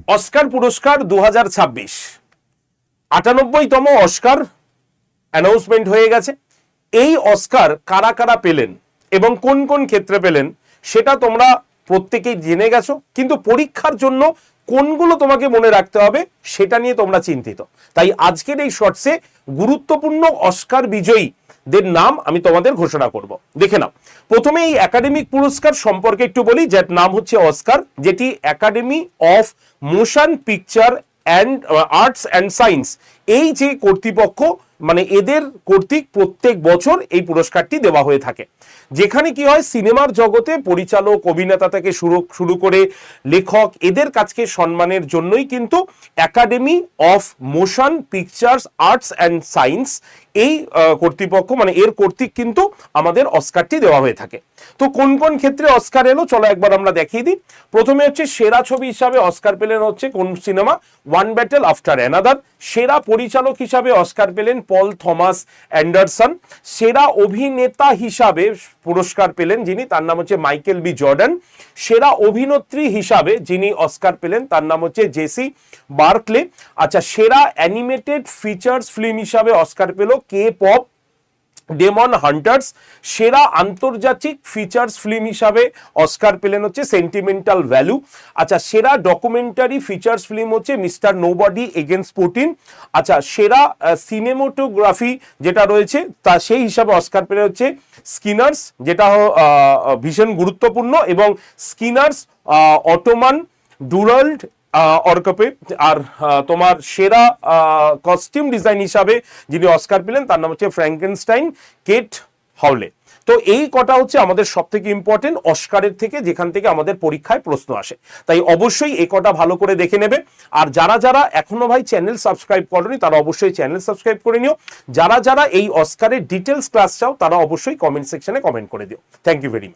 Oscar পুরস্কার 2026 98তম Oscar announcement হয়ে গেছে। এই অস্কার কারা কারা পেলেন এবং কোন কোন ক্ষেত্রে পেলেন সেটা তোমরা প্রত্যেকেই জেনে গেছো, কিন্তু পরীক্ষার জন্য কোনগুলো তোমাকে মনে রাখতে হবে সেটা নিয়ে তোমরা চিন্তিত। তাই আজকের এই শর্টসে গুরুত্বপূর্ণ অস্কার বিজয়ীদের নাম আমি তোমাদের ঘোষণা করব। দেখে নাও, প্রথমে এই একাডেমিক পুরস্কার সম্পর্কে একটু বলি, যার নাম হচ্ছে অস্কার, যেটি academy of motion picture and arts and science, এই যে কর্তৃপক্ষ মানে এদের কর্তৃক প্রত্যেক বছর এই পুরস্কারটি দেওয়া হয়ে থাকে। যেখানে কি হয়, সিনেমার জগতে পরিচালক, অভিনেতা থেকে শুরু করে লেখক, এদের কাছকে সম্মানের জন্যই কিন্তু academy of motion pictures arts and science এই কর্তৃপক্ষ মানে এর কর্তৃক কিন্তু আমাদের অস্কারটি দেওয়া হয়ে থাকে। তো কোন কোন ক্ষেত্রে অস্কার এলো চলো একবার আমরা দেখিয়ে দিই। প্রথমে হচ্ছে সেরা ছবি হিসাবে অস্কার পেলেন হচ্ছে কোন cinema, one battle after another. সেরা পরিচালক হিসাবে অস্কার পেলেন পল থমাস অ্যান্ডারসন। সেরা অভিনেতা হিসাবে পুরস্কার পেলেন যিনি, তার নাম হচ্ছে মাইকেল বি জর্ডান। সেরা অভিনেত্রী হিসাবে যিনি অস্কার পেলেন তার নাম হচ্ছে জেসি বার্কলে। আচ্ছা, সেরা অ্যানিমেটেড ফিচার্স ফিল্ম হিসাবে অস্কার পেল কে পপ ডেমন হান্টার্স। সেরা আন্তর্জাতিক ফিচার্স ফিল্ম হিসাবে অস্কার পেলেন হচ্ছে সেন্টিমেন্টাল ভ্যালু। আচ্ছা, সেরা ডকুমেন্টারি ফিচার্স ফিল্ম হচ্ছে মিস্টার নোবডি এগেইনস্ট পুটিন। আচ্ছা, সেরা সিনেমাটোগ্রাফি যেটা রয়েছে তা সেই হিসাবে অস্কার পেলে হচ্ছে স্কিনার্স, যেটা ভীষণ গুরুত্বপূর্ণ, এবং স্কিনার্স অটোমান ডুরাল্ড অর্কপে। আর তোমার সেরা কস্টিউম ডিজাইন হিসাবে যিনি অস্কার পেলেন তার নাম হচ্ছে ফ্র্যাঙ্কেনস্টাইন কেট হাউলে। তো এই কটা হচ্ছে আমাদের সব থেকে ইম্পর্টেন্ট অস্কারের থেকে, যেখান থেকে আমাদের পরীক্ষায় প্রশ্ন আসে। তাই অবশ্যই এই কটা ভালো করে দেখে নেবে। আর যারা যারা এখনো ভাই চ্যানেল সাবস্ক্রাইব করনি তারা অবশ্যই চ্যানেল সাবস্ক্রাইব করে নিও। যারা যারা এই অস্কারের ডিটেলস ক্লাস চাও তারা অবশ্যই কমেন্ট সেকশনে কমেন্ট করে দিও। Thank you very much.